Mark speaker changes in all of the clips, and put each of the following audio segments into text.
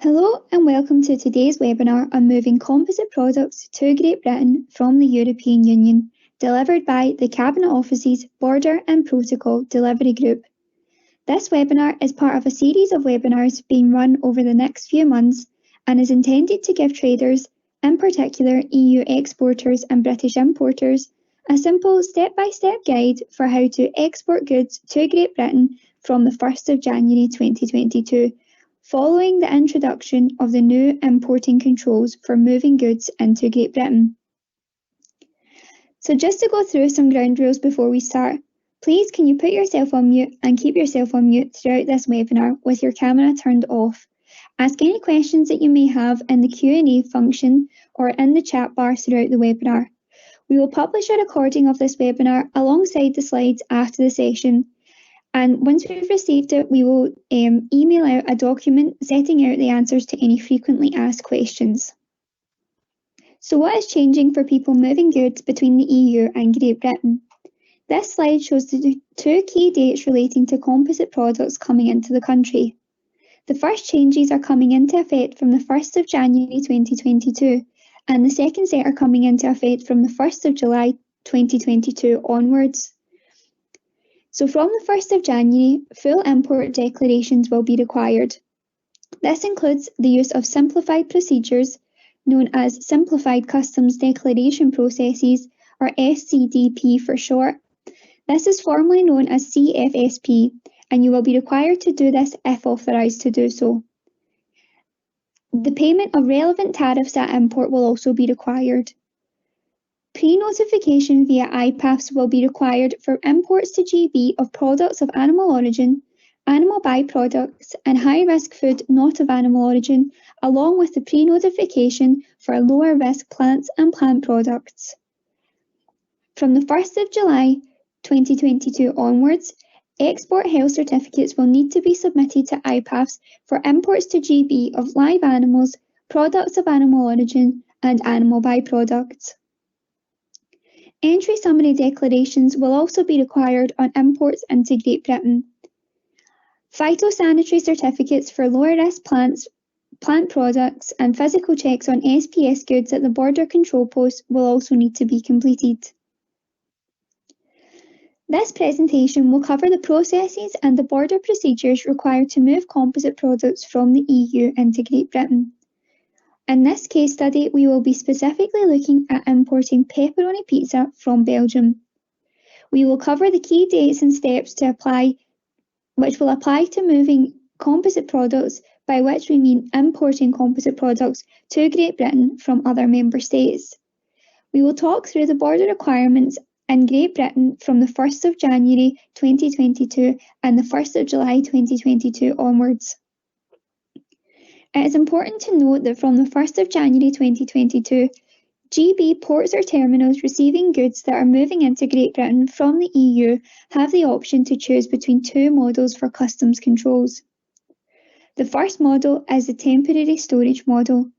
Speaker 1: Hello and welcome to today's webinar on moving composite products to Great Britain from the European Union, delivered by the Cabinet Office's Border and Protocol Delivery Group. This webinar is part of a series of webinars being run over the next few months and is intended to give traders, in particular EU exporters and British importers, a simple step-by-step guide for how to export goods to Great Britain from the 1st of January 2022. Following the introduction of the new importing controls for moving goods into Great Britain. So just to go through some ground rules before we start, please can you put yourself on mute and keep yourself on mute throughout this webinar with your camera turned off. Ask any questions that you may have in the Q&A function or in the chat bar throughout the webinar. We will publish a recording of this webinar alongside the slides after the session. And once we've received it, we will email out a document setting out the answers to any frequently asked questions. So what is changing for people moving goods between the EU and Great Britain? This slide shows the two key dates relating to composite products coming into the country. The first changes are coming into effect from the 1st of January 2022, and the second set are coming into effect from the 1st of July 2022 onwards. So from the 1st of January, full import declarations will be required. This includes the use of simplified procedures, known as Simplified Customs Declaration Processes, or SCDP for short. This is formally known as CFSP, and you will be required to do this if authorised to do so. The payment of relevant tariffs at import will also be required. Pre-notification via IPAFFS will be required for imports to GB of products of animal origin, animal byproducts and high-risk food not of animal origin, along with the pre-notification for lower-risk plants and plant products. From the 1st of July 2022 onwards, export health certificates will need to be submitted to IPAFFS for imports to GB of live animals, products of animal origin and animal byproducts. Entry summary declarations will also be required on imports into Great Britain. Phytosanitary certificates for lower risk plant products and physical checks on SPS goods at the border control posts will also need to be completed. This presentation will cover the processes and the border procedures required to move composite products from the EU into Great Britain. In this case study, we will be specifically looking at importing pepperoni pizza from Belgium. We will cover the key dates and steps which will apply to moving composite products, by which we mean importing composite products to Great Britain from other member states. We will talk through the border requirements in Great Britain from the 1st of January 2022 and the 1st of July 2022 onwards. It is important to note that from the 1st of January 2022, GB ports or terminals receiving goods that are moving into Great Britain from the EU have the option to choose between two models for customs controls. The first model is the temporary storage model.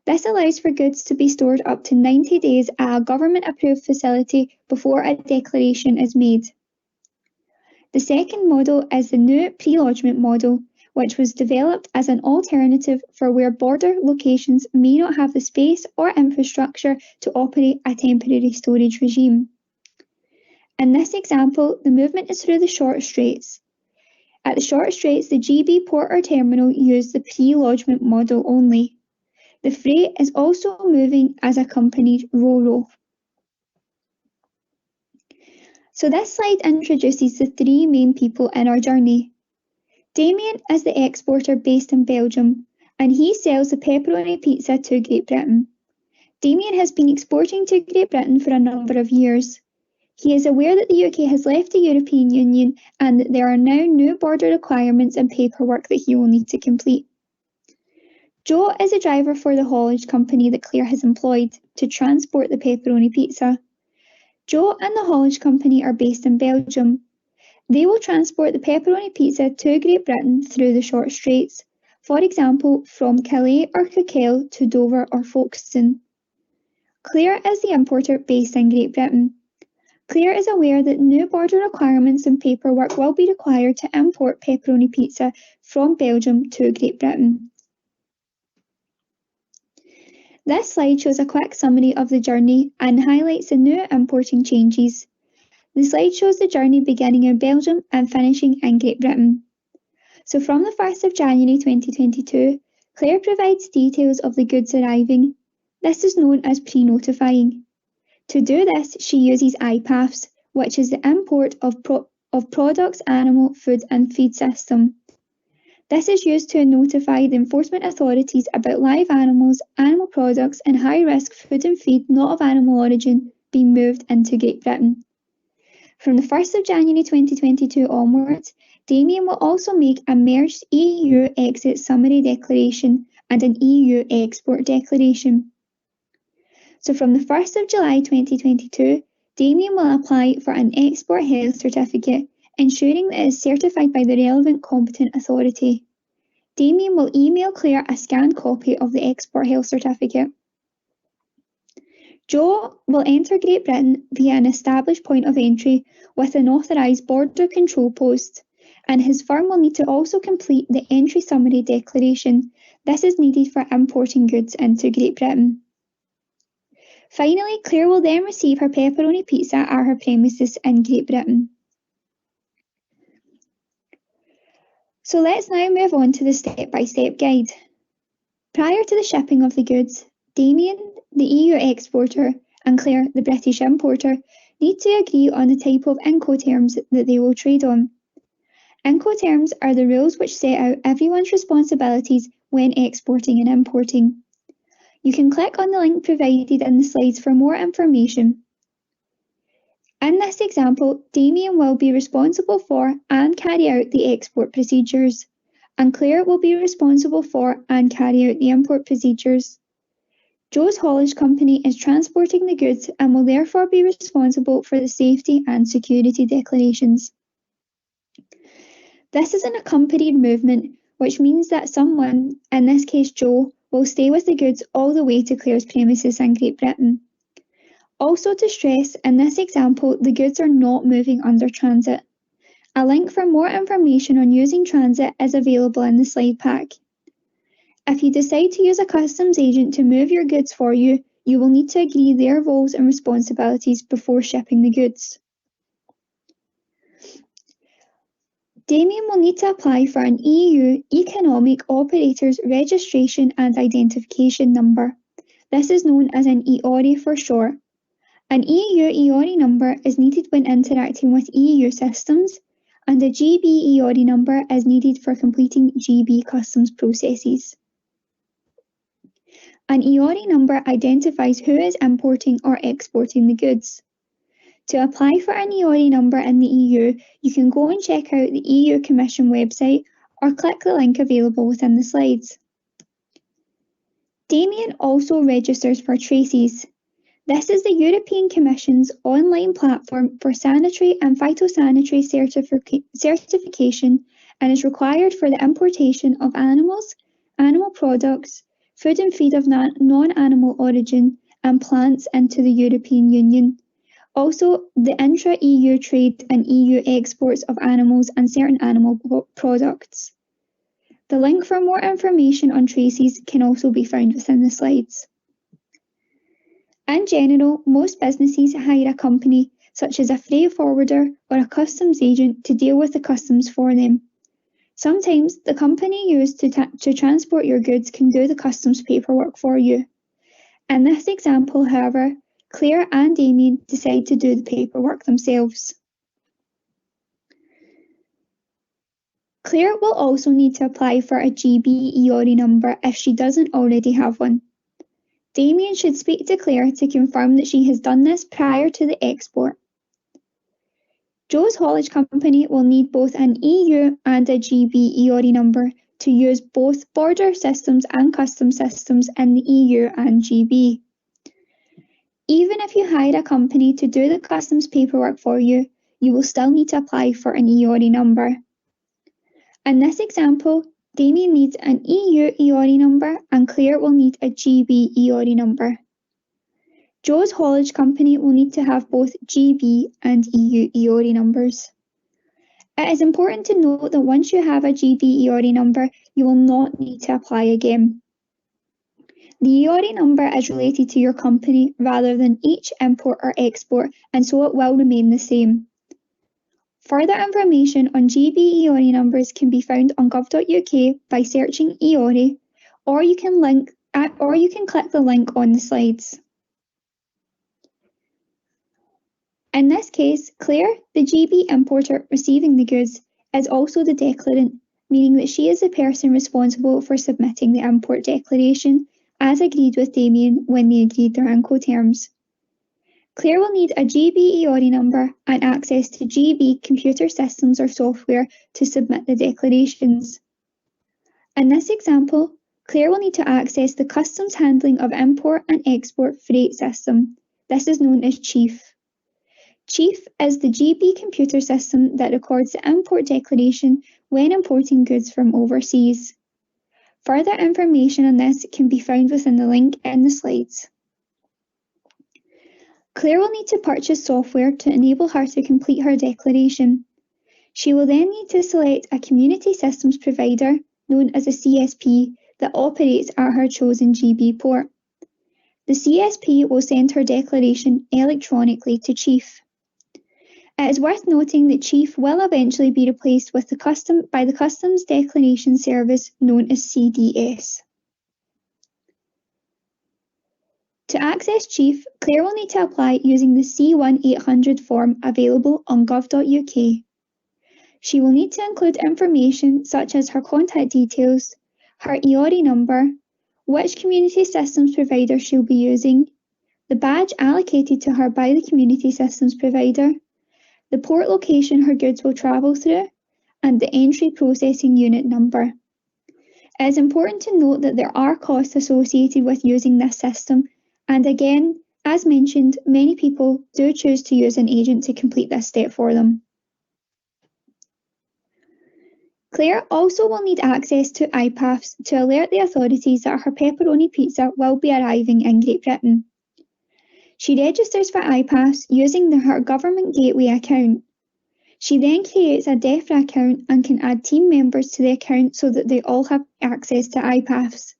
Speaker 1: This allows for goods to be stored up to 90 days at a government-approved facility before a declaration is made. The second model is the new pre-lodgement model, which was developed as an alternative for where border locations may not have the space or infrastructure to operate a temporary storage regime. In this example, the movement is through the short straits. At the short straits, the GB port or terminal used the pre-lodgement model only. The freight is also moving as accompanied ro-ro. So this slide introduces the three main people in our journey. Damian is the exporter based in Belgium, and he sells the pepperoni pizza to Great Britain. Damian has been exporting to Great Britain for a number of years. He is aware that the UK has left the European Union and that there are now new border requirements and paperwork that he will need to complete. Joe is a driver for the haulage company that Claire has employed to transport the pepperoni pizza. Joe and the haulage company are based in Belgium. They will transport the pepperoni pizza to Great Britain through the short straits, for example, from Calais or Coquelles to Dover or Folkestone. Claire is the importer based in Great Britain. Claire is aware that new border requirements and paperwork will be required to import pepperoni pizza from Belgium to Great Britain. This slide shows a quick summary of the journey and highlights the new importing changes. The slide shows the journey beginning in Belgium and finishing in Great Britain. So from the 1st of January 2022, Claire provides details of the goods arriving. This is known as pre-notifying. To do this, she uses IPAFFS, which is the Import of Products, Animal, Food and Feed System. This is used to notify the enforcement authorities about live animals, animal products and high-risk food and feed not of animal origin being moved into Great Britain. From the 1st of January 2022 onwards, Damian will also make a merged EU exit summary declaration and an EU export declaration. So from the 1st of July 2022, Damian will apply for an export health certificate, ensuring that it is certified by the relevant competent authority. Damian will email Claire a scanned copy of the export health certificate. Joe will enter Great Britain via an established point of entry with an authorised border control post, and his firm will need to also complete the entry summary declaration. This is needed for importing goods into Great Britain. Finally, Claire will then receive her pepperoni pizza at her premises in Great Britain. So let's now move on to the step-by-step guide. Prior to the shipping of the goods, Damian, the EU exporter, and Claire, the British importer, need to agree on the type of Incoterms that they will trade on. Incoterms are the rules which set out everyone's responsibilities when exporting and importing. You can click on the link provided in the slides for more information. In this example, Damian will be responsible for and carry out the export procedures, and Claire will be responsible for and carry out the import procedures. Joe's haulage company is transporting the goods and will therefore be responsible for the safety and security declarations. This is an accompanied movement, which means that someone, in this case Joe, will stay with the goods all the way to Claire's premises in Great Britain. Also to stress, in this example, the goods are not moving under transit. A link for more information on using transit is available in the slide pack. If you decide to use a customs agent to move your goods for you, you will need to agree their roles and responsibilities before shipping the goods. Damian will need to apply for an EU Economic Operators Registration and Identification Number. This is known as an EORI for short. An EU EORI number is needed when interacting with EU systems, and a GB EORI number is needed for completing GB customs processes. An EORI number identifies who is importing or exporting the goods. To apply for an EORI number in the EU, you can go and check out the EU Commission website or click the link available within the slides. Damian also registers for Traces. This is the European Commission's online platform for sanitary and phytosanitary certification and is required for the importation of animals, animal products, food and feed of non-animal origin, and plants into the European Union. Also, the intra-EU trade and EU exports of animals and certain animal products. The link for more information on Traces can also be found within the slides. In general, most businesses hire a company, such as a freight forwarder or a customs agent, to deal with the customs for them. Sometimes the company used to transport your goods can do the customs paperwork for you. In this example, however, Claire and Damian decide to do the paperwork themselves. Claire will also need to apply for a GB EORI number if she doesn't already have one. Damian should speak to Claire to confirm that she has done this prior to the export. Joe's haulage company will need both an EU and a GB EORI number to use both border systems and customs systems in the EU and GB. Even if you hire a company to do the customs paperwork for you, you will still need to apply for an EORI number. In this example, Damian needs an EU EORI number and Claire will need a GB EORI number. Joe's haulage company will need to have both GB and EU EORI numbers. It is important to note that once you have a GB EORI number, you will not need to apply again. The EORI number is related to your company rather than each import or export, and so it will remain the same. Further information on GB EORI numbers can be found on gov.uk by searching EORI, or you can click the link on the slides. In this case, Claire, the GB importer receiving the goods, is also the declarant, meaning that she is the person responsible for submitting the import declaration, as agreed with Damian when they agreed their Incoterms. Claire will need a GB EORI number and access to GB computer systems or software to submit the declarations. In this example, Claire will need to access the customs handling of import and export freight system. This is known as CHIEF. CHIEF is the GB computer system that records the import declaration when importing goods from overseas. Further information on this can be found within the link in the slides. Claire will need to purchase software to enable her to complete her declaration. She will then need to select a community systems provider, known as a CSP, that operates at her chosen GB port. The CSP will send her declaration electronically to CHIEF. It is worth noting that CHIEF will eventually be replaced by the Customs Declaration Service known as CDS. To access CHIEF, Claire will need to apply using the C1800 form available on gov.uk. She will need to include information such as her contact details, her EORI number, which community systems provider she'll be using, the badge allocated to her by the community systems provider, the port location her goods will travel through, and the entry processing unit number. It is important to note that there are costs associated with using this system, and again, as mentioned, many people do choose to use an agent to complete this step for them. Claire also will need access to IPAFFS to alert the authorities that her pepperoni pizza will be arriving in Great Britain. She registers for IPAFFS using her Government Gateway account. She then creates a DEFRA account and can add team members to the account so that they all have access to IPAFFS.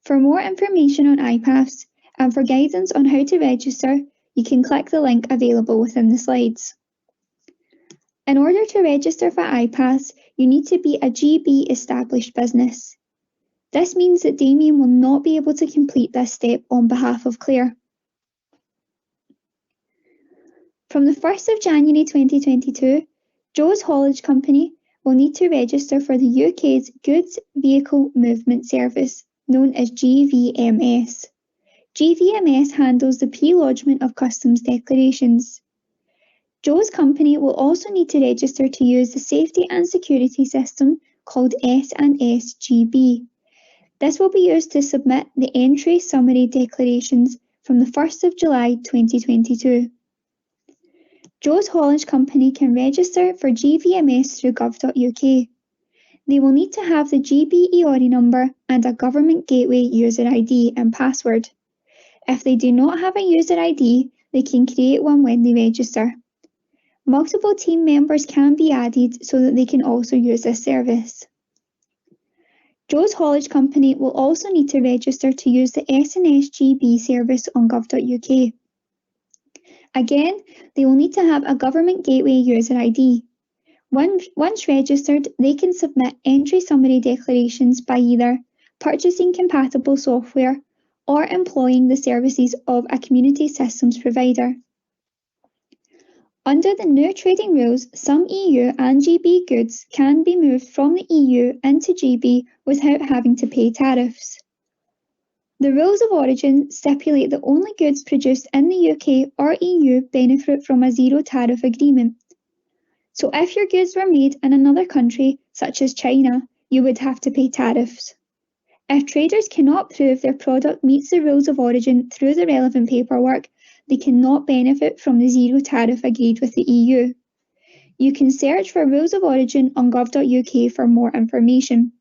Speaker 1: For more information on IPAFFS and for guidance on how to register, you can click the link available within the slides. In order to register for IPAFFS, you need to be a GB established business. This means that Damian will not be able to complete this step on behalf of Claire. From the 1st of January 2022, Joe's Haulage Company will need to register for the UK's Goods Vehicle Movement Service, known as GVMS. GVMS handles the pre-lodgement of customs declarations. Joe's company will also need to register to use the safety and security system called S&S GB. This will be used to submit the entry summary declarations from the 1st of July 2022. Joe's Haulage Company can register for GVMS through gov.uk. They will need to have the GB EORI number and a Government Gateway user ID and password. If they do not have a user ID, they can create one when they register. Multiple team members can be added so that they can also use this service. Joe's Haulage Company will also need to register to use the S&S GB service on gov.uk. Again, they will need to have a Government Gateway user ID. Once registered, they can submit entry summary declarations by either purchasing compatible software or employing the services of a community systems provider. Under the new trading rules, some EU and GB goods can be moved from the EU into GB without having to pay tariffs. The rules of origin stipulate that only goods produced in the UK or EU benefit from a zero tariff agreement. So if your goods were made in another country, such as China, you would have to pay tariffs. If traders cannot prove their product meets the rules of origin through the relevant paperwork, they cannot benefit from the zero tariff agreed with the EU. You can search for rules of origin on gov.uk for more information.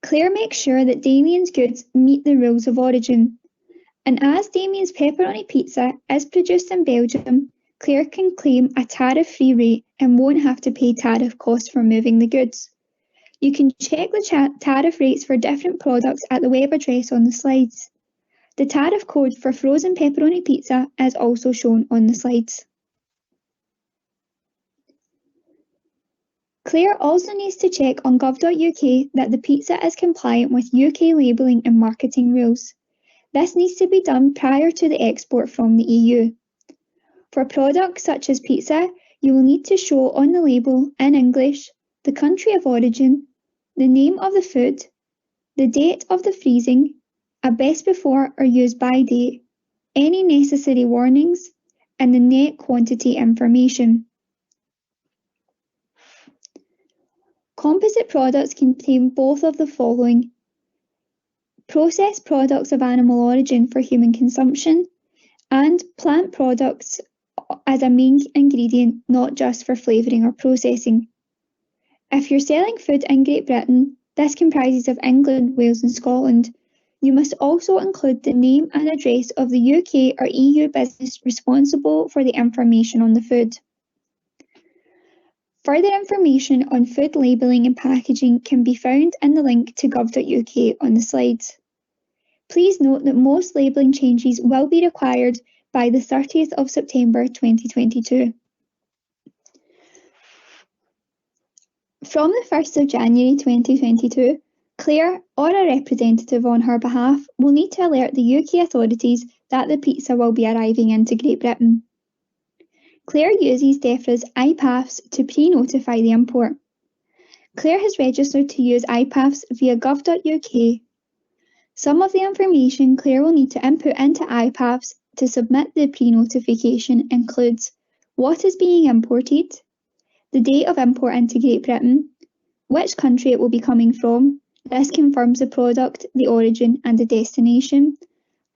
Speaker 1: Claire makes sure that Damian's goods meet the rules of origin. And as Damian's pepperoni pizza is produced in Belgium, Claire can claim a tariff-free rate and won't have to pay tariff costs for moving the goods. You can check the tariff rates for different products at the web address on the slides. The tariff code for frozen pepperoni pizza is also shown on the slides. Claire also needs to check on gov.uk that the pizza is compliant with UK labelling and marketing rules. This needs to be done prior to the export from the EU. For products such as pizza, you will need to show on the label in English the country of origin, the name of the food, the date of the freezing, a best before or use by date, any necessary warnings, and the net quantity information. Composite products contain both of the following: processed products of animal origin for human consumption, and plant products as a main ingredient, not just for flavouring or processing. If you're selling food in Great Britain, this comprises of England, Wales and Scotland. You must also include the name and address of the UK or EU business responsible for the information on the food. Further information on food labelling and packaging can be found in the link to gov.uk on the slides. Please note that most labelling changes will be required by the 30th of September 2022. From the 1st of January 2022, Claire or a representative on her behalf will need to alert the UK authorities that the pizza will be arriving into Great Britain. Claire uses DEFRA's IPAFFS to pre-notify the import. Claire has registered to use IPAFFS via gov.uk. Some of the information Claire will need to input into IPAFFS to submit the pre-notification includes what is being imported, the date of import into Great Britain, which country it will be coming from. This confirms the product, the origin and the destination,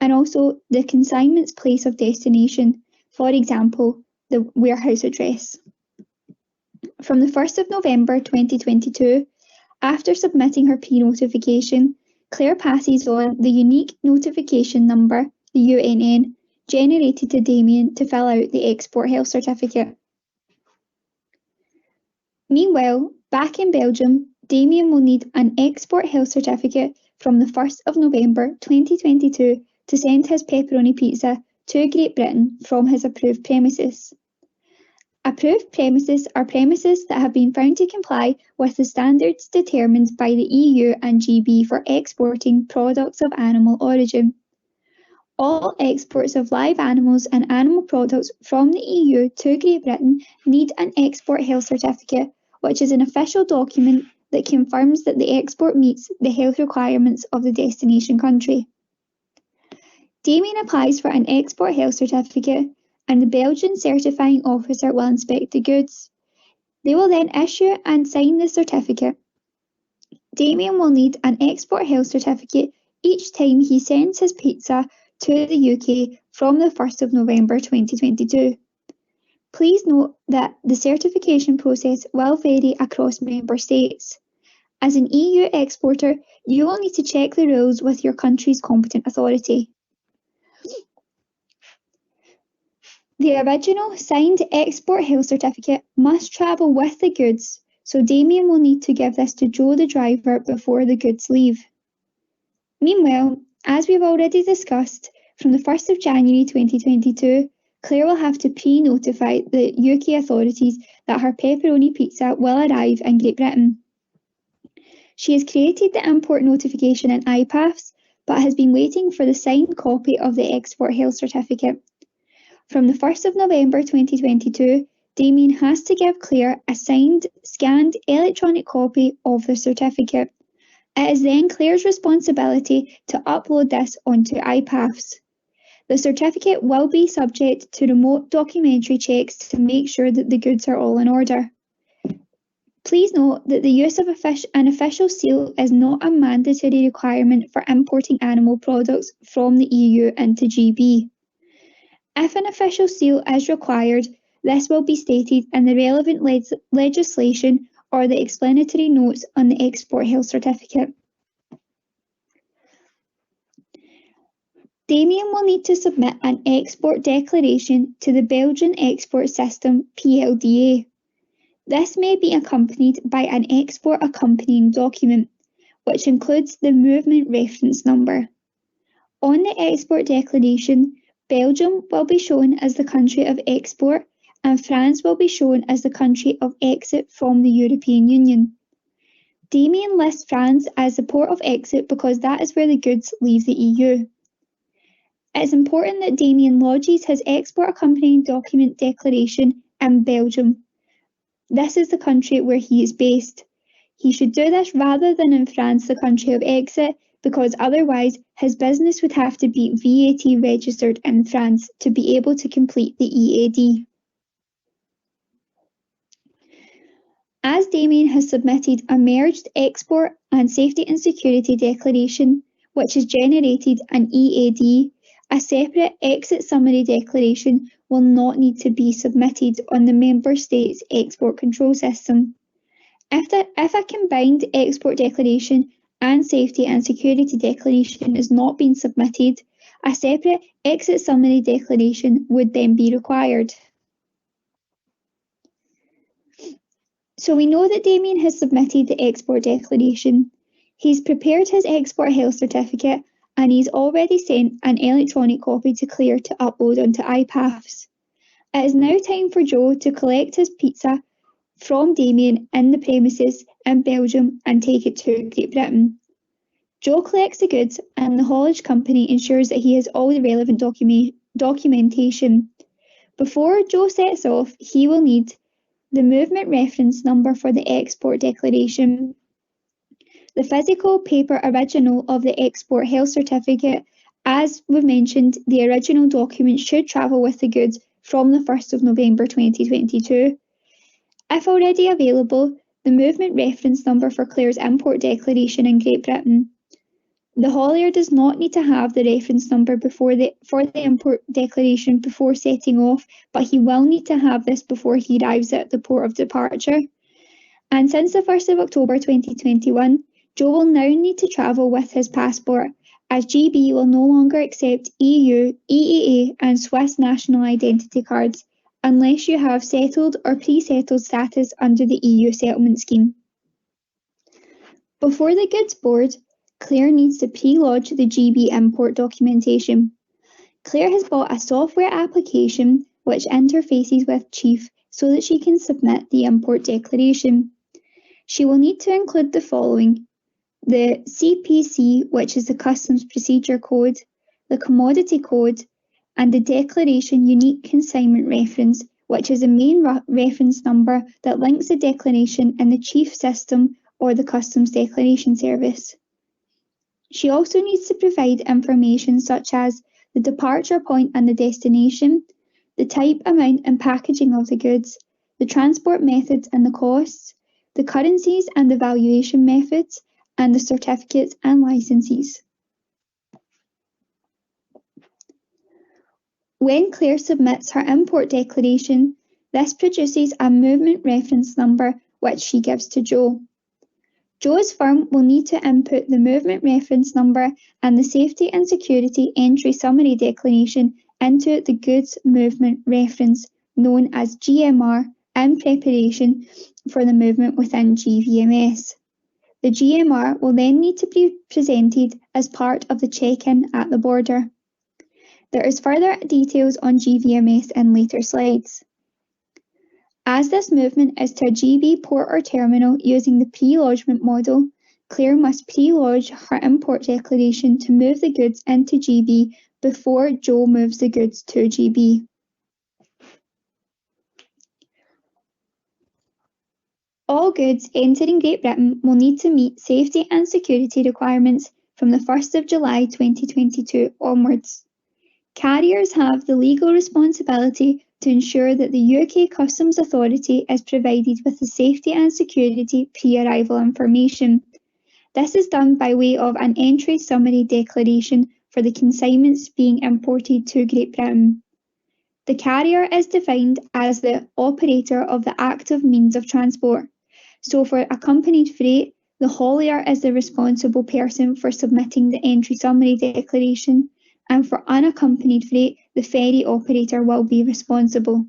Speaker 1: and also the consignment's place of destination, for example, the warehouse address. From the 1st of November 2022, after submitting her pre-notification, Claire passes on the unique notification number, the UNN, generated to Damian to fill out the export health certificate. Meanwhile, back in Belgium, Damian will need an export health certificate from the 1st of November 2022 to send his pepperoni pizza to Great Britain from his approved premises. Approved premises are premises that have been found to comply with the standards determined by the EU and GB for exporting products of animal origin. All exports of live animals and animal products from the EU to Great Britain need an export health certificate, which is an official document that confirms that the export meets the health requirements of the destination country. Damian applies for an export health certificate, and the Belgian certifying officer will inspect the goods. They will then issue and sign the certificate. Damian will need an export health certificate each time he sends his pizza to the UK from the 1st of November 2022. Please note that the certification process will vary across member states. As an EU exporter, you will need to check the rules with your country's competent authority. The original signed export health certificate must travel with the goods, so Damian will need to give this to Joe the driver before the goods leave. Meanwhile, as we've already discussed, from the 1st of January 2022, Claire will have to pre-notify the UK authorities that her pepperoni pizza will arrive in Great Britain. She has created the import notification in IPAFFS, but has been waiting for the signed copy of the export health certificate. From the 1st of November 2022, Damian has to give Claire a signed, scanned electronic copy of the certificate. It is then Claire's responsibility to upload this onto IPAFFS. The certificate will be subject to remote documentary checks to make sure that the goods are all in order. Please note that the use of an official seal is not a mandatory requirement for importing animal products from the EU into GB. If an official seal is required, this will be stated in the relevant legislation or the explanatory notes on the export health certificate. Damian will need to submit an export declaration to the Belgian Export System PLDA. This may be accompanied by an export accompanying document, which includes the movement reference number. On the export declaration, Belgium will be shown as the country of export and France will be shown as the country of exit from the European Union. Damian lists France as the port of exit because that is where the goods leave the EU. It's important that Damian lodges his export accompanying document declaration in Belgium. This is the country where he is based. He should do this rather than in France, the country of exit, because otherwise his business would have to be VAT registered in France to be able to complete the EAD. As Damian has submitted a merged export and safety and security declaration, which has generated an EAD, a separate exit summary declaration will not need to be submitted on the member state's export control system. If a combined export declaration and safety and security declaration is not being submitted, a separate exit summary declaration would then be required. So we know that Damian has submitted the export declaration. He's prepared his export health certificate and he's already sent an electronic copy to Claire to upload onto IPAFFS. It is now time for Joe to collect his pizza from Damian in the premises in Belgium and take it to Great Britain. Joe collects the goods and the haulage company ensures that he has all the relevant documentation. Before Joe sets off, he will need the movement reference number for the export declaration, the physical paper original of the export health certificate. As we've mentioned, the original document should travel with the goods from the 1st of November 2022. If already available, the movement reference number for Claire's import declaration in Great Britain. The haulier does not need to have the reference number for the import declaration before setting off, but he will need to have this before he arrives at the port of departure. And since the 1st of October 2021, Joe will now need to travel with his passport, as GB will no longer accept EU, EEA and Swiss national identity cards unless you have settled or pre-settled status under the EU settlement scheme. Before the goods board, Claire needs to pre-lodge the GB import documentation. Claire has bought a software application which interfaces with Chief so that she can submit the import declaration. She will need to include the following: the CPC, which is the Customs Procedure Code, the Commodity Code, and the Declaration Unique Consignment Reference, which is a main reference number that links the declaration in the Chief system or the Customs Declaration Service. She also needs to provide information such as the departure point and the destination, the type, amount and packaging of the goods, the transport methods and the costs, the currencies and the valuation methods, and the certificates and licenses. When Claire submits her import declaration, this produces a movement reference number which she gives to Joe. Joe's firm will need to input the movement reference number and the safety and security entry summary declaration into the goods movement reference, known as GMR, in preparation for the movement within GVMS. The GMR will then need to be presented as part of the check-in at the border. There is further details on GVMS in later slides. As this movement is to a GB port or terminal using the pre-lodgement model, Claire must pre-lodge her import declaration to move the goods into GB before Joe moves the goods to GB. All goods entering Great Britain will need to meet safety and security requirements from the 1st of July 2022 onwards. Carriers have the legal responsibility to ensure that the UK Customs Authority is provided with the safety and security pre-arrival information. This is done by way of an entry summary declaration for the consignments being imported to Great Britain. The carrier is defined as the operator of the active means of transport. So for accompanied freight, the haulier is the responsible person for submitting the entry summary declaration, and for unaccompanied freight, the ferry operator will be responsible.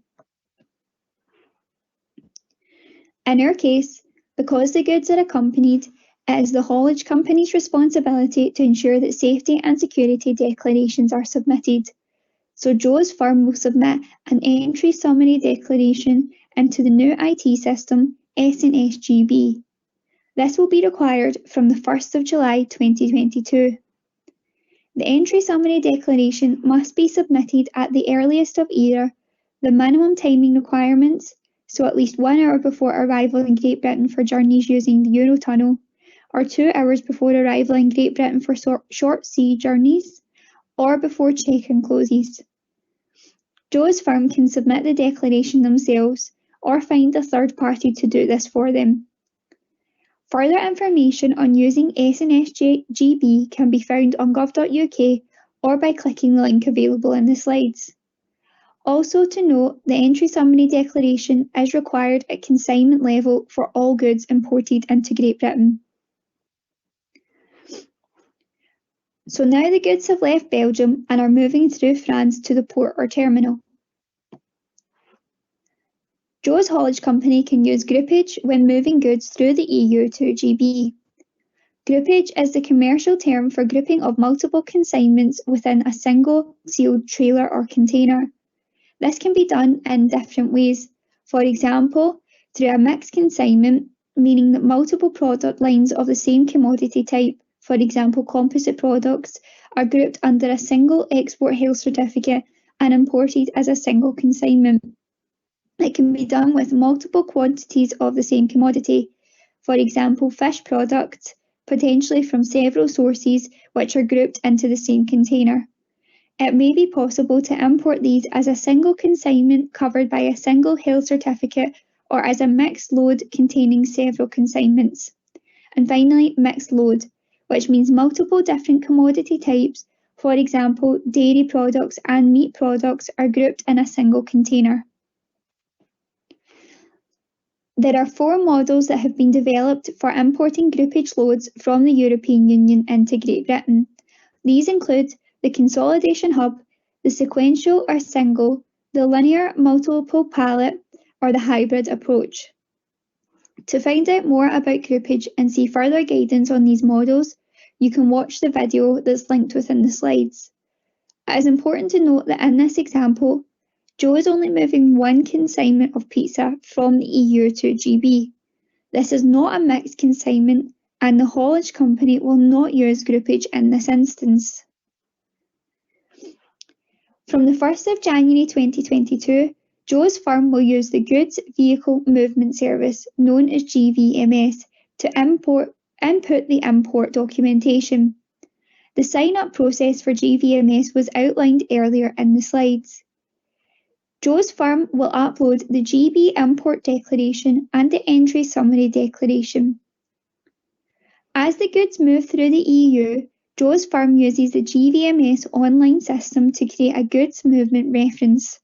Speaker 1: In our case, because the goods are accompanied, it is the haulage company's responsibility to ensure that safety and security declarations are submitted. So Joe's firm will submit an entry summary declaration into the new IT system, S&S GB. This will be required from the 1st of July 2022. The entry summary declaration must be submitted at the earliest of either the minimum timing requirements, so at least 1 hour before arrival in Great Britain for journeys using the Eurotunnel, or 2 hours before arrival in Great Britain for short sea journeys, or before check-in closes. Joe's firm can submit the declaration themselves or find a third party to do this for them. Further information on using S&S GB can be found on gov.uk or by clicking the link available in the slides. Also to note, the entry summary declaration is required at consignment level for all goods imported into Great Britain. So now the goods have left Belgium and are moving through France to the port or terminal. Joe's haulage company can use groupage when moving goods through the EU to GB. Groupage is the commercial term for grouping of multiple consignments within a single sealed trailer or container. This can be done in different ways. For example, through a mixed consignment, meaning that multiple product lines of the same commodity type, for example composite products, are grouped under a single export health certificate and imported as a single consignment. It can be done with multiple quantities of the same commodity, for example fish products, potentially from several sources which are grouped into the same container. It may be possible to import these as a single consignment covered by a single health certificate or as a mixed load containing several consignments. And finally, mixed load, which means multiple different commodity types, for example dairy products and meat products, are grouped in a single container. There are 4 models that have been developed for importing groupage loads from the European Union into Great Britain. These include the consolidation hub, the sequential or single, the linear multiple pallet, or the hybrid approach. To find out more about groupage and see further guidance on these models, you can watch the video that's linked within the slides. It is important to note that in this example, Joe is only moving 1 consignment of pizza from the EU to GB. This is not a mixed consignment, and the haulage company will not use groupage in this instance. From the 1st of January 2022, Joe's firm will use the Goods Vehicle Movement Service, known as GVMS, to input the import documentation. The sign-up process for GVMS was outlined earlier in the slides. Joe's firm will upload the GB import declaration and the entry summary declaration. As the goods move through the EU, Joe's firm uses the GVMS online system to create a goods movement reference.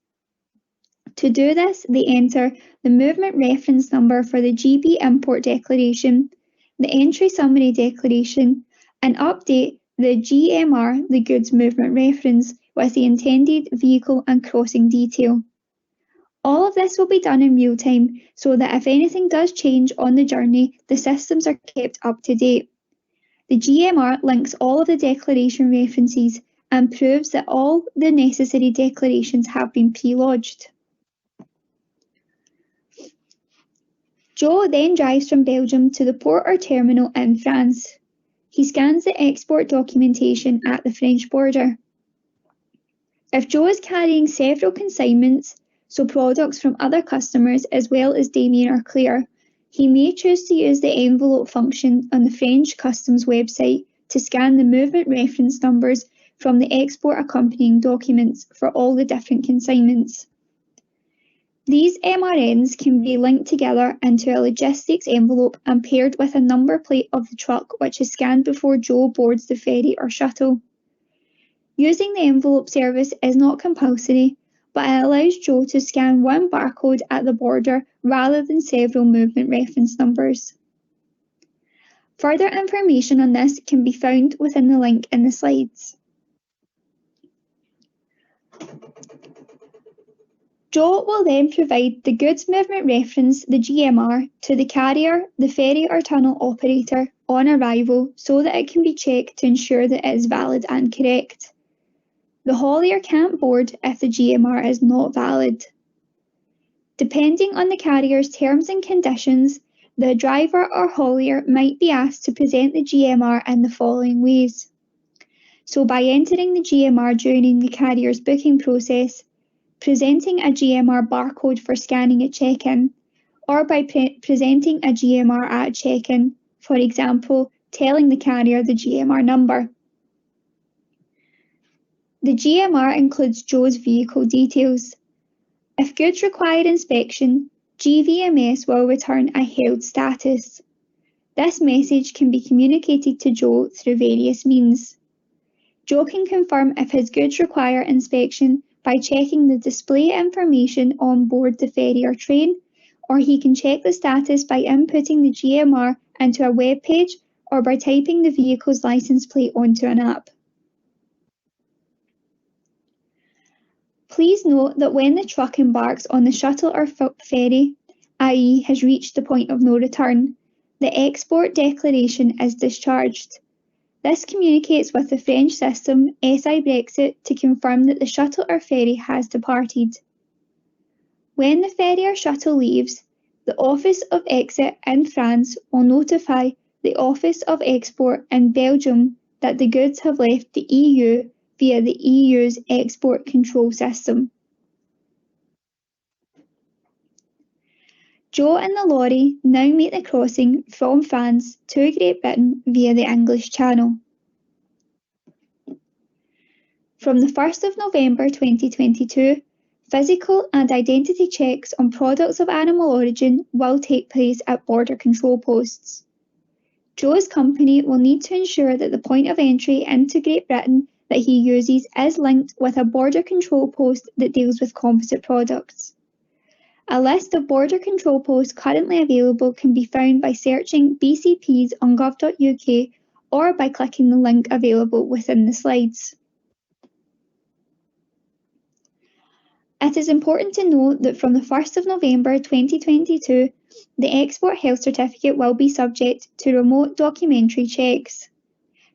Speaker 1: To do this, they enter the movement reference number for the GB import declaration, the entry summary declaration, and update the GMR, the goods movement reference, with the intended vehicle and crossing detail. All of this will be done in real time so that if anything does change on the journey, the systems are kept up to date. The GMR links all of the declaration references and proves that all the necessary declarations have been pre-lodged. Joe then drives from Belgium to the port or terminal in France. He scans the export documentation at the French border. If Joe is carrying several consignments, so products from other customers as well as Damian are clear, he may choose to use the envelope function on the French customs website to scan the movement reference numbers from the export accompanying documents for all the different consignments. These MRNs can be linked together into a logistics envelope and paired with a number plate of the truck, which is scanned before Joe boards the ferry or shuttle. Using the envelope service is not compulsory, but it allows Joe to scan one barcode at the border rather than several movement reference numbers. Further information on this can be found within the link in the slides. Jo will then provide the goods movement reference, the GMR, to the carrier, the ferry or tunnel operator on arrival so that it can be checked to ensure that it is valid and correct. The haulier can't board if the GMR is not valid. Depending on the carrier's terms and conditions, the driver or haulier might be asked to present the GMR in the following ways. So by entering the GMR during the carrier's booking process, presenting a GMR barcode for scanning at check-in, or by presenting a GMR at check-in, for example, telling the carrier the GMR number. The GMR includes Jo's vehicle details. If goods require inspection, GVMS will return a held status. This message can be communicated to Jo through various means. Jo can confirm if his goods require inspection by checking the display information on board the ferry or train, or he can check the status by inputting the GMR into a web page or by typing the vehicle's license plate onto an app. Please note that when the truck embarks on the shuttle or ferry, i.e. has reached the point of no return, the export declaration is discharged. This communicates with the French system SI Brexit to confirm that the shuttle or ferry has departed. When the ferry or shuttle leaves, the Office of Exit in France will notify the Office of Export in Belgium that the goods have left the EU via the EU's export control system. Jo and the lorry now make the crossing from France to Great Britain via the English Channel. From the 1st of November 2022, physical and identity checks on products of animal origin will take place at border control posts. Jo's company will need to ensure that the point of entry into Great Britain that he uses is linked with a border control post that deals with composite products. A list of border control posts currently available can be found by searching BCPs on gov.uk or by clicking the link available within the slides. It is important to note that from the 1st of November 2022, the Export Health Certificate will be subject to remote documentary checks.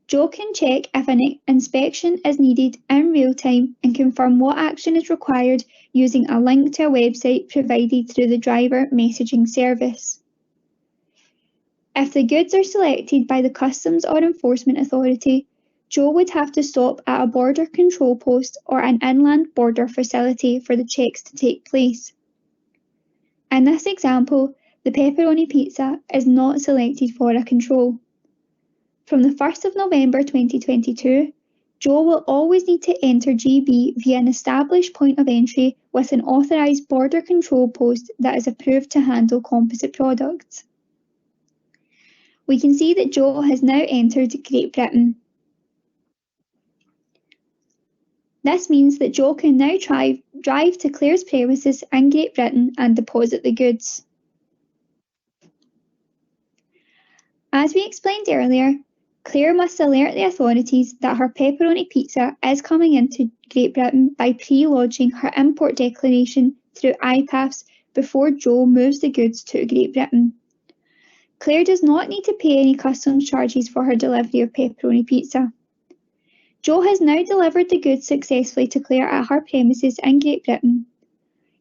Speaker 1: Jo can check if an inspection is needed in real time and confirm what action is required using a link to a website provided through the driver messaging service. If the goods are selected by the Customs or Enforcement Authority, Jo would have to stop at a border control post or an inland border facility for the checks to take place. In this example, the pepperoni pizza is not selected for a control. From the 1st of November 2022, Jo will always need to enter GB via an established point of entry with an authorised border control post that is approved to handle composite products. We can see that Jo has now entered Great Britain. This means that Jo can now drive to Claire's premises in Great Britain and deposit the goods. As we explained earlier, Claire must alert the authorities that her pepperoni pizza is coming into Great Britain by pre-lodging her import declaration through IPAFFS before Jo moves the goods to Great Britain. Claire does not need to pay any customs charges for her delivery of pepperoni pizza. Jo has now delivered the goods successfully to Claire at her premises in Great Britain.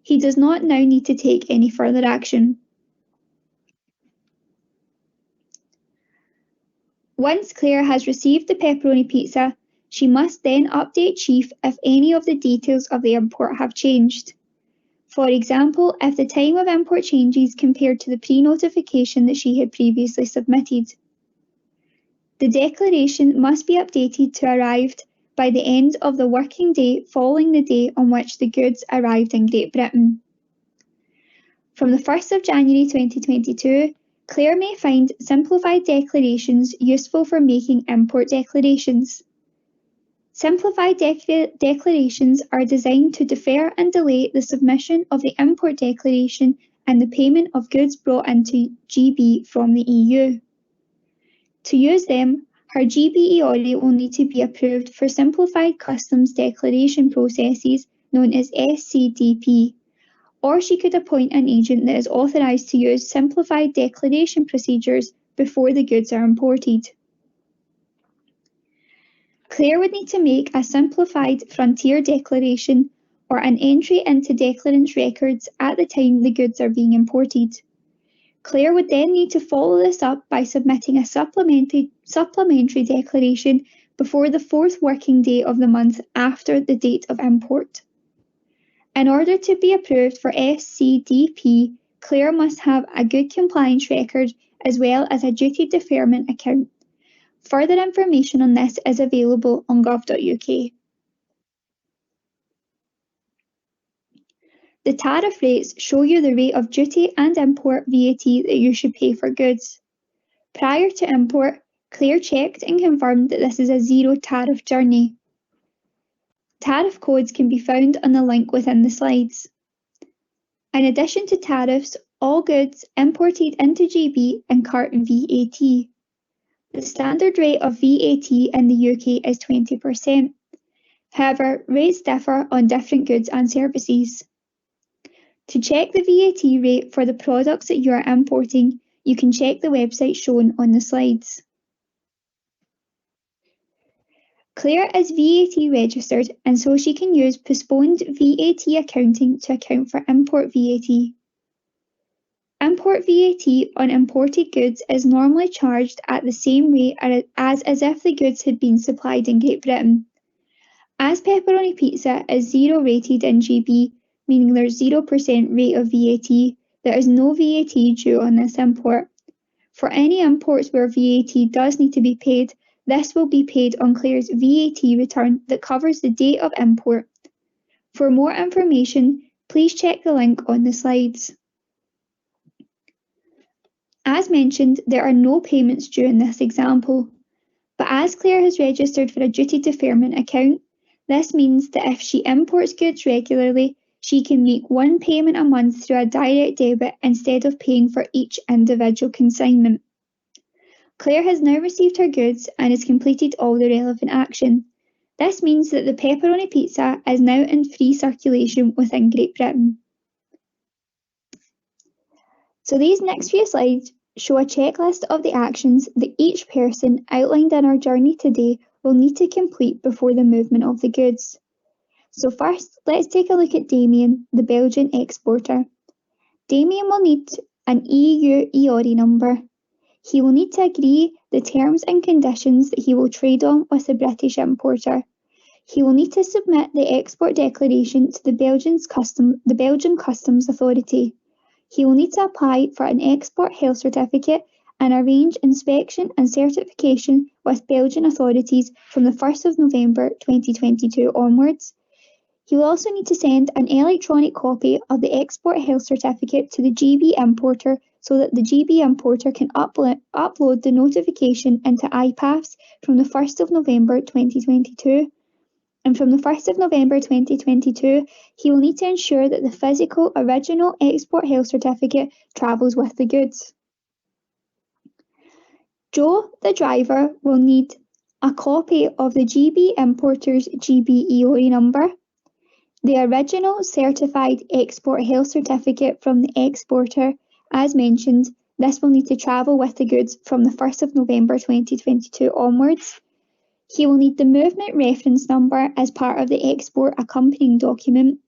Speaker 1: He does not now need to take any further action. Once Claire has received the pepperoni pizza, she must then update Chief if any of the details of the import have changed. For example, if the time of import changes compared to the pre-notification that she had previously submitted. The declaration must be updated to arrived by the end of the working day following the day on which the goods arrived in Great Britain. From the 1st of January 2022, Claire may find simplified declarations useful for making import declarations. Simplified declarations are designed to defer and delay the submission of the import declaration and the payment of goods brought into GB from the EU. To use them, her GB audit will need to be approved for simplified customs declaration processes known as SCDP, or she could appoint an agent that is authorised to use simplified declaration procedures before the goods are imported. Claire would need to make a simplified frontier declaration or an entry into declarant's records at the time the goods are being imported. Claire would then need to follow this up by submitting a supplementary declaration before the 4th working day of the month after the date of import. In order to be approved for SCDP, Claire must have a good compliance record as well as a duty deferment account. Further information on this is available on gov.uk. The tariff rates show you the rate of duty and import VAT that you should pay for goods. Prior to import, Claire checked and confirmed that this is a zero tariff journey. Tariff codes can be found on the link within the slides. In addition to tariffs, all goods imported into GB incur VAT. The standard rate of VAT in the UK is 20%. However, rates differ on different goods and services. To check the VAT rate for the products that you are importing, you can check the website shown on the slides. Claire is VAT registered and so she can use postponed VAT accounting to account for import VAT. Import VAT on imported goods is normally charged at the same rate as if the goods had been supplied in Great Britain. As pepperoni pizza is zero rated in GB, meaning there's 0% rate of VAT, there is no VAT due on this import. For any imports where VAT does need to be paid, this will be paid on Claire's VAT return that covers the date of import. For more information, please check the link on the slides. As mentioned, there are no payments due in this example, but as Claire has registered for a duty deferment account, this means that if she imports goods regularly, she can make one payment a month through a direct debit instead of paying for each individual consignment. Claire has now received her goods and has completed all the relevant action. This means that the pepperoni pizza is now in free circulation within Great Britain. So these next few slides show a checklist of the actions that each person outlined in our journey today will need to complete before the movement of the goods. So first, let's take a look at Damian, the Belgian exporter. Damian will need an EU EORI number. He will need to agree the terms and conditions that he will trade on with the British importer. He will need to submit the export declaration to the Belgian Customs Authority. He will need to apply for an export health certificate and arrange inspection and certification with Belgian authorities from the 1st of November 2022 onwards. He will also need to send an electronic copy of the export health certificate to the GB importer so that the GB importer can upload the notification into IPAFFS from the 1st of November 2022. And from the 1st of November 2022, he will need to ensure that the physical original export health certificate travels with the goods. Joe, the driver, will need a copy of the GB importer's GB EORI number, the original certified export health certificate from the exporter. As mentioned, this will need to travel with the goods from the 1st of November 2022 onwards. He will need the movement reference number as part of the export accompanying document.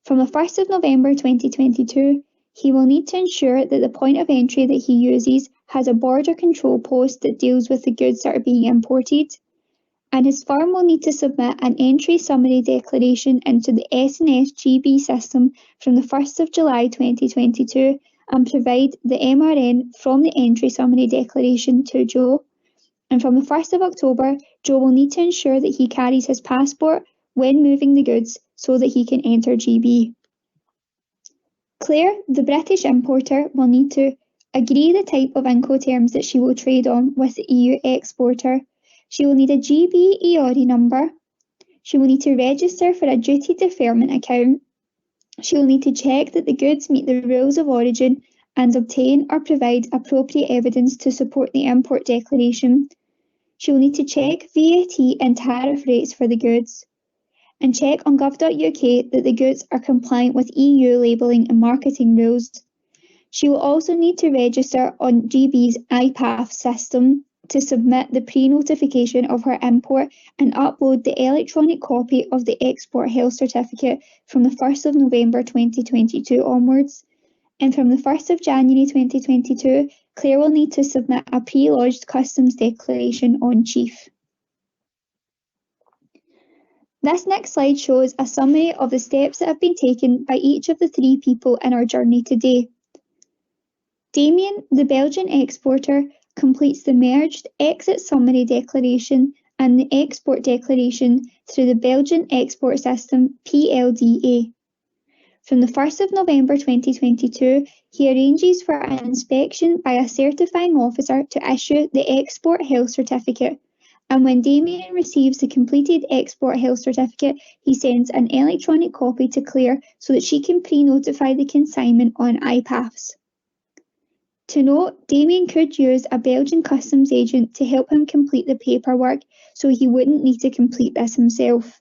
Speaker 1: From the 1st of November 2022, he will need to ensure that the point of entry that he uses has a border control post that deals with the goods that are being imported. And his firm will need to submit an entry summary declaration into the S&S GB system from the 1st of July 2022 and provide the MRN from the entry summary declaration to Joe. And from the 1st of October, Joe will need to ensure that he carries his passport when moving the goods so that he can enter GB. Claire, the British importer, will need to agree the type of Incoterms that she will trade on with the EU exporter. She will need a GB EORI number. She will need to register for a duty deferment account. She will need to check that the goods meet the rules of origin and obtain or provide appropriate evidence to support the import declaration. She will need to check VAT and tariff rates for the goods. and check on gov.uk that the goods are compliant with EU labelling and marketing rules. She will also need to register on GB's IPAFFS system to submit the pre-notification of her import and upload the electronic copy of the Export Health Certificate from the 1st of November 2022 onwards. And from the 1st of January 2022, Claire will need to submit a pre-lodged customs declaration on Chief. This next slide shows a summary of the steps that have been taken by each of the 3 people in our journey today. Damian, the Belgian exporter, completes the merged exit summary declaration and the export declaration through the Belgian Export System PLDA. From the 1st of November 2022, he arranges for an inspection by a certifying officer to issue the Export Health Certificate, and when Damian receives the completed Export Health Certificate, he sends an electronic copy to Claire so that she can pre-notify the consignment on IPAFFS. To note, Damian could use a Belgian customs agent to help him complete the paperwork, so he wouldn't need to complete this himself.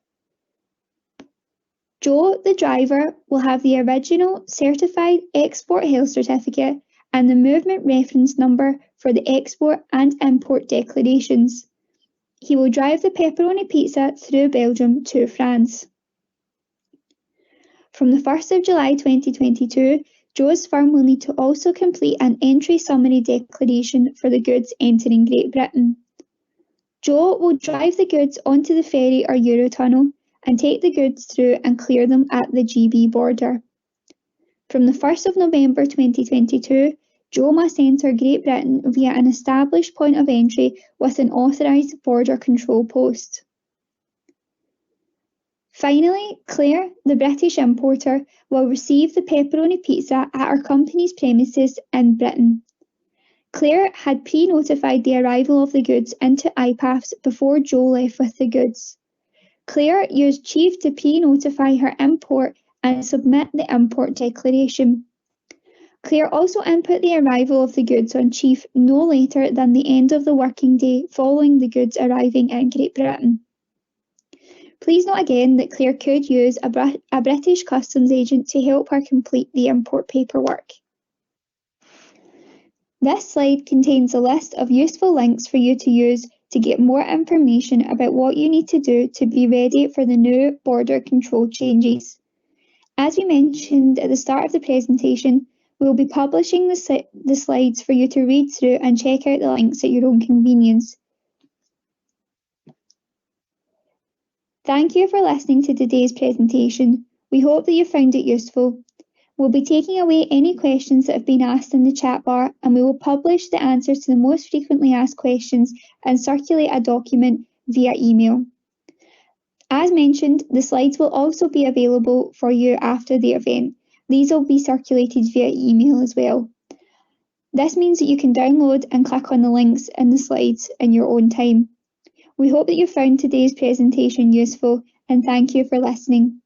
Speaker 1: Joe, the driver, will have the original certified Export Health Certificate and the movement reference number for the export and import declarations. He will drive the pepperoni pizza through Belgium to France. From the 1st of July 2022, Joe's firm will need to also complete an entry summary declaration for the goods entering Great Britain. Joe will drive the goods onto the ferry or Eurotunnel and take the goods through and clear them at the GB border. From the 1st of November 2022, Joe must enter Great Britain via an established point of entry with an authorised border control post. Finally, Claire, the British importer, will receive the pepperoni pizza at our company's premises in Britain. Claire had pre-notified the arrival of the goods into IPAFFS before Joe left with the goods. Claire used Chief to pre-notify her import and submit the import declaration. Claire also input the arrival of the goods on Chief no later than the end of the working day following the goods arriving in Great Britain. Please note again that Claire could use a British customs agent to help her complete the import paperwork. This slide contains a list of useful links for you to use to get more information about what you need to do to be ready for the new border control changes. As we mentioned at the start of the presentation, we will be publishing the slides for you to read through and check out the links at your own convenience. Thank you for listening to today's presentation. We hope that you found it useful. We'll be taking away any questions that have been asked in the chat bar, and we will publish the answers to the most frequently asked questions and circulate a document via email. As mentioned, the slides will also be available for you after the event. These will be circulated via email as well. This means that you can download and click on the links in the slides in your own time. We hope that you found today's presentation useful, and thank you for listening.